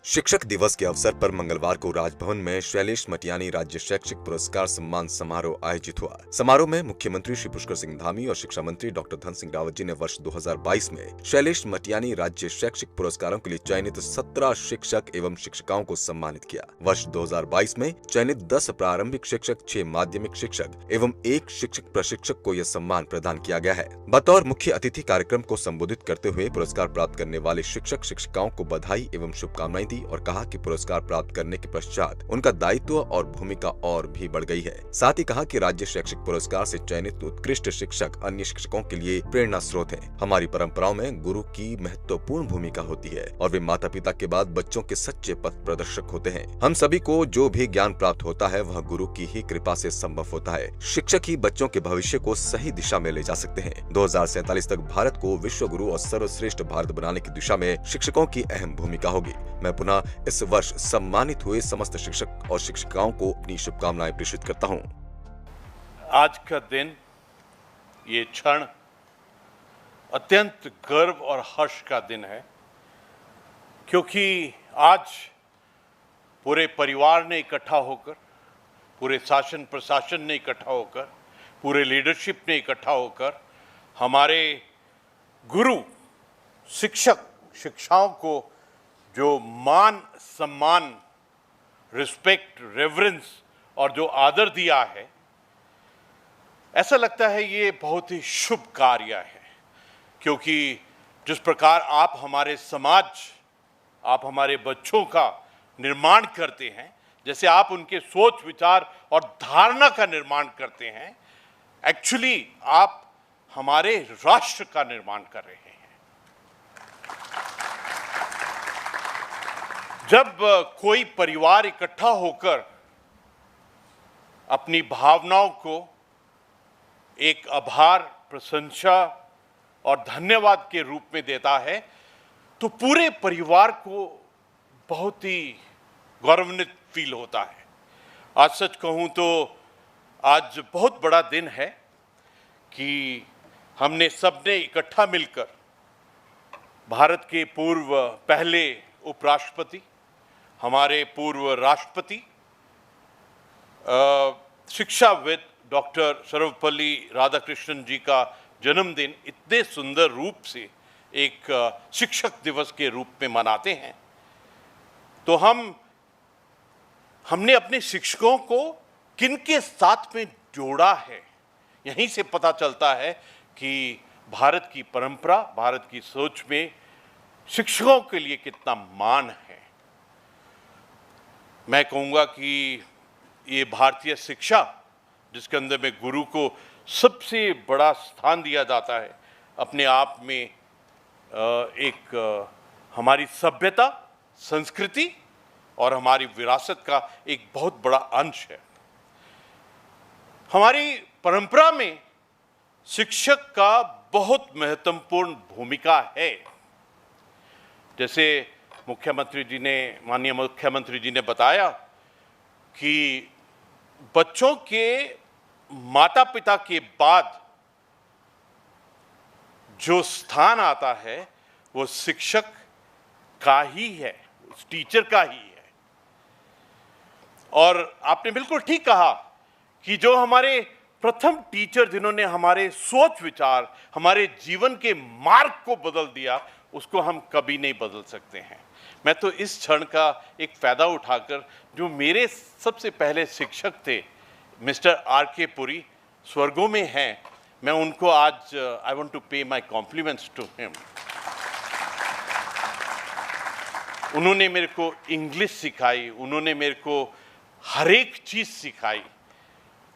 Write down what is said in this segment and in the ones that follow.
शिक्षक दिवस के अवसर पर मंगलवार को राजभवन में शैलेश मटियानी राज्य शैक्षिक पुरस्कार सम्मान समारोह आयोजित हुआ। समारोह में मुख्यमंत्री श्री पुष्कर सिंह धामी और शिक्षा मंत्री डॉक्टर धन सिंह रावत जी ने वर्ष 2022 में शैलेश मटियानी राज्य शैक्षिक पुरस्कारों के लिए चयनित 17 शिक्षक एवं शिक्षिकाओं को सम्मानित किया। वर्ष 2022 में चयनित 10 प्रारंभिक शिक्षक, 6 माध्यमिक शिक्षक एवं 1 शिक्षक प्रशिक्षक को यह सम्मान प्रदान किया गया है। बतौर मुख्य अतिथि कार्यक्रम को संबोधित करते हुए पुरस्कार प्राप्त करने वाले शिक्षक शिक्षिकाओं को बधाई एवं शुभकामनाएं और कहा कि पुरस्कार प्राप्त करने के पश्चात उनका दायित्व और भूमिका और भी बढ़ गई है। साथ ही कहा कि राज्य शैक्षिक पुरस्कार से चयनित उत्कृष्ट शिक्षक अन्य शिक्षकों के लिए प्रेरणा स्रोत हैं। हमारी परंपराओं में गुरु की महत्वपूर्ण भूमिका होती है और वे माता पिता के बाद बच्चों के सच्चे पथ प्रदर्शक होते हैं। हम सभी को जो भी ज्ञान प्राप्त होता है वह गुरु की ही कृपा से संभव होता है। शिक्षक ही बच्चों के भविष्य को सही दिशा में ले जा सकते हैं। 2047 तक भारत को विश्व गुरु और सर्वश्रेष्ठ भारत बनाने की दिशा में शिक्षकों की अहम भूमिका होगी। मैं पुनः इस वर्ष सम्मानित हुए समस्त शिक्षक और शिक्षिकाओं को अपनी शुभकामनाएं प्रेषित करता हूं। आज का दिन, ये क्षण अत्यंत गर्व और हर्ष का दिन है, क्योंकि आज पूरे परिवार ने इकट्ठा होकर, पूरे शासन प्रशासन ने इकट्ठा होकर, पूरे लीडरशिप ने इकट्ठा होकर हमारे गुरु शिक्षक शिक्षाओं को जो मान सम्मान, रिस्पेक्ट, रेवरेंस और जो आदर दिया है, ऐसा लगता है ये बहुत ही शुभ कार्य है। क्योंकि जिस प्रकार आप हमारे समाज, आप हमारे बच्चों का निर्माण करते हैं, जैसे आप उनके सोच विचार और धारणा का निर्माण करते हैं, एक्चुअली आप हमारे राष्ट्र का निर्माण कर रहे हैं। जब कोई परिवार इकट्ठा होकर अपनी भावनाओं को एक आभार, प्रशंसा और धन्यवाद के रूप में देता है, तो पूरे परिवार को बहुत ही गौरवान्वित फील होता है। आज सच कहूं तो आज बहुत बड़ा दिन है कि हमने सबने इकट्ठा मिलकर भारत के पूर्व पहले उपराष्ट्रपति, हमारे पूर्व राष्ट्रपति, शिक्षाविद डॉक्टर सर्वपल्ली राधाकृष्णन जी का जन्मदिन इतने सुंदर रूप से एक शिक्षक दिवस के रूप में मनाते हैं। तो हमने अपने शिक्षकों को किनके साथ में जोड़ा है, यहीं से पता चलता है कि भारत की परंपरा, भारत की सोच में शिक्षकों के लिए कितना मान है। मैं कहूँगा कि ये भारतीय शिक्षा, जिसके अंदर में गुरु को सबसे बड़ा स्थान दिया जाता है, अपने आप में एक हमारी सभ्यता, संस्कृति और हमारी विरासत का एक बहुत बड़ा अंश है। हमारी परंपरा में शिक्षक का बहुत महत्वपूर्ण भूमिका है। जैसे माननीय मुख्यमंत्री जी ने बताया कि बच्चों के माता पिता के बाद जो स्थान आता है वो शिक्षक का ही है, उस टीचर का ही है। और आपने बिल्कुल ठीक कहा कि जो हमारे प्रथम टीचर, जिन्होंने हमारे सोच विचार, हमारे जीवन के मार्ग को बदल दिया, उसको हम कभी नहीं बदल सकते हैं। मैं तो इस क्षण का एक फायदा उठाकर, जो मेरे सबसे पहले शिक्षक थे मिस्टर आर.के. पुरी, स्वर्गों में हैं, मैं उनको आज आई वांट टू पे माय कॉम्प्लीमेंट्स टू हिम। उन्होंने मेरे को इंग्लिश सिखाई, उन्होंने मेरे को हर एक चीज़ सिखाई,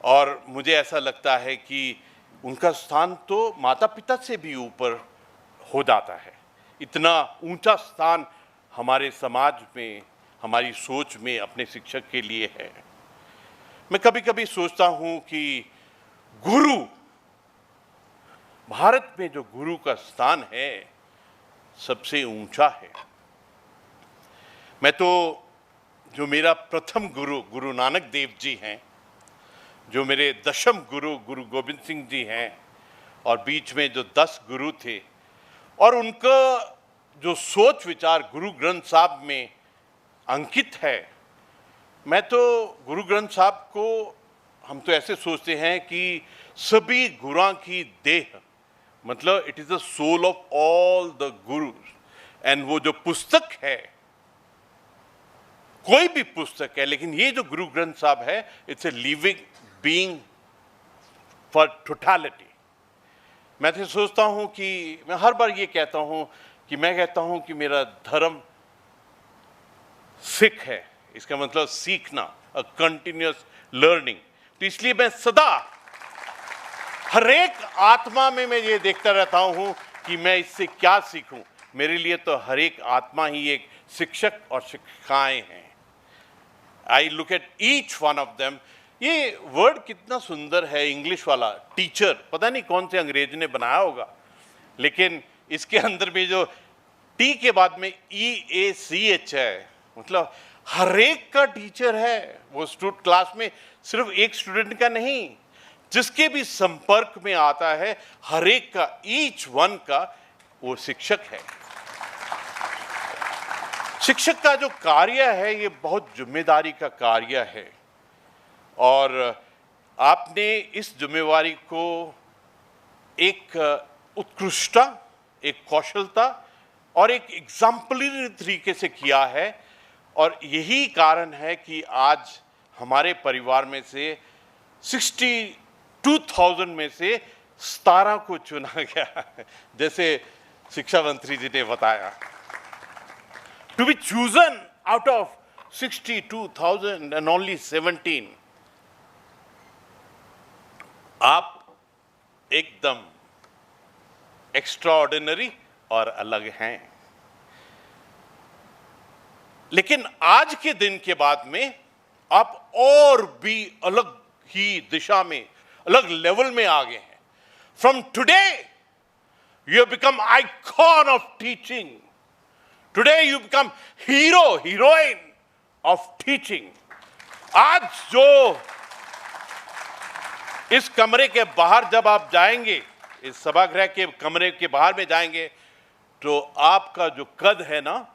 और मुझे ऐसा लगता है कि उनका स्थान तो माता पिता से भी ऊपर हो जाता है। इतना ऊंचा स्थान हमारे समाज में, हमारी सोच में अपने शिक्षक के लिए है। मैं कभी कभी सोचता हूं कि गुरु, भारत में जो गुरु का स्थान है सबसे ऊंचा है। मैं तो, जो मेरा प्रथम गुरु गुरु नानक देव जी हैं, जो मेरे दशम गुरु गुरु गोविंद सिंह जी हैं, और बीच में जो 10 गुरु थे, और उनका जो सोच विचार गुरु ग्रंथ साहब में अंकित है। मैं तो गुरु ग्रंथ साहब को, हम तो ऐसे सोचते हैं कि सभी गुरुओं की देह, मतलब it is the soul of all the gurus. And वो जो पुस्तक है, कोई भी पुस्तक है, लेकिन ये जो गुरु ग्रंथ साहब है, it's a living being for totality. मैं तो सोचता हूं कि मैं हर बार ये कहता हूं कि मैं कहता हूं कि मेरा धर्म सिख है, इसका मतलब सीखना, अ कंटिन्यूअस लर्निंग। तो इसलिए मैं सदा हर एक आत्मा में मैं ये देखता रहता हूं कि मैं इससे क्या सीखूं। मेरे लिए तो हर एक आत्मा ही एक शिक्षक और शिक्षिकाएं हैं। I look at each one of them. ये वर्ड कितना सुंदर है, इंग्लिश वाला टीचर, पता नहीं कौन से अंग्रेज ने बनाया होगा, लेकिन इसके अंदर में जो टी के बाद में EACH है, मतलब हर एक का टीचर है। वो स्टूडेंट क्लास में सिर्फ एक स्टूडेंट का नहीं, जिसके भी संपर्क में आता है, हर एक का, ईच वन का वो शिक्षक है। शिक्षक का जो कार्य है ये बहुत जिम्मेदारी का कार्य है, और आपने इस जिम्मेवारी को एक उत्कृष्टता, एक कौशलता और एक एग्जाम्पलरी तरीके से किया है। और यही कारण है कि आज हमारे परिवार में से 62,000 में से 17 को चुना गया, जैसे शिक्षा मंत्री जी ने बताया। To be chosen out of 62,000 and only 17, आप एकदम एक्स्ट्राऑर्डिनरी और अलग हैं। लेकिन आज के दिन के बाद में आप और भी अलग ही दिशा में, अलग लेवल में आ गए हैं। From today you have become icon of teaching. Today you become hero, heroine of teaching. आज जो इस कमरे के बाहर जब आप जाएंगे, इस सभागृह के कमरे के बाहर में जाएंगे, तो आपका जो कद है ना,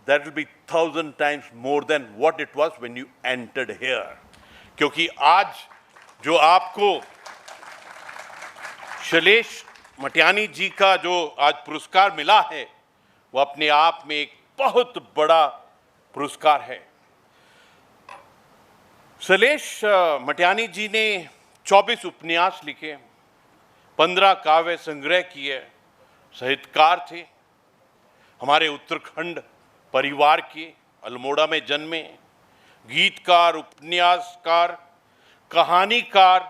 that will be 1,000 times more than what it was when you entered here. क्योंकि आज जो आपको शैलेश मटियानी जी का जो आज पुरस्कार मिला है, वो अपने आप में एक बहुत बड़ा पुरस्कार है। शैलेश मटियानी जी ने 24 उपन्यास लिखे, 15 काव्य संग्रह किए, साहित्यकार थे, हमारे उत्तराखंड परिवार के, अल्मोड़ा में जन्मे, गीतकार, उपन्यासकार, कहानीकार,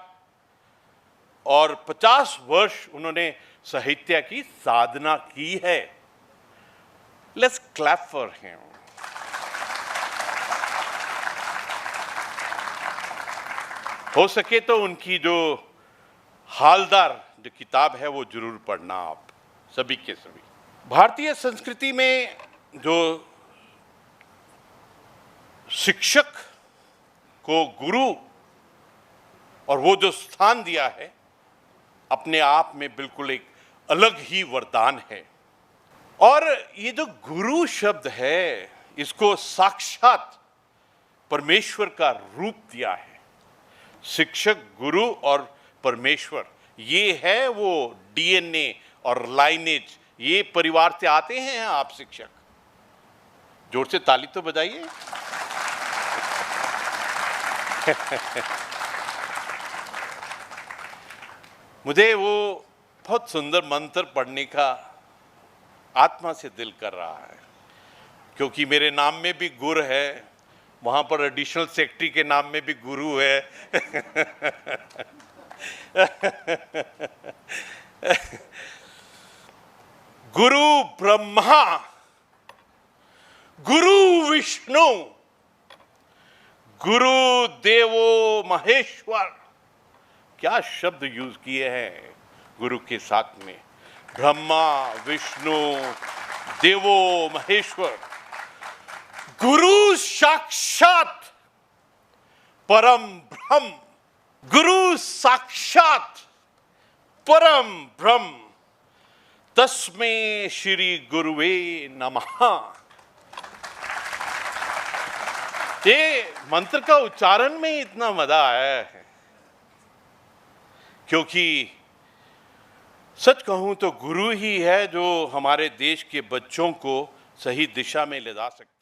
और 50 वर्ष उन्होंने साहित्य की साधना की है। Let's clap for him. हो सके तो उनकी जो हालदार जो किताब है वो जरूर पढ़ना, आप सभी के सभी। भारतीय संस्कृति में जो शिक्षक को गुरु और वो जो स्थान दिया है, अपने आप में बिल्कुल एक अलग ही वरदान है। और ये जो गुरु शब्द है, इसको साक्षात परमेश्वर का रूप दिया है। शिक्षक, गुरु और परमेश्वर, ये है वो DNA और लाइनेज, ये परिवार से आते हैं आप शिक्षक। जोर से ताली तो बजाइए। मुझे वो बहुत सुंदर मंत्र पढ़ने का आत्मा से दिल कर रहा है, क्योंकि मेरे नाम में भी गुर है, वहां पर एडिशनल सेक्रेटरी के नाम में भी गुरु है। गुरु ब्रह्मा, गुरु विष्णु, गुरु देवो महेश्वर। क्या शब्द यूज किए हैं गुरु के साथ में, ब्रह्मा, विष्णु, देवो महेश्वर। गुरु साक्षात परम ब्रह्म, गुरु साक्षात परम ब्रह्म, तस्मै श्री गुरुवे नमः। ये मंत्र का उच्चारण में ही इतना मजा है, क्योंकि सच कहूं तो गुरु ही है जो हमारे देश के बच्चों को सही दिशा में ले जा सकता है।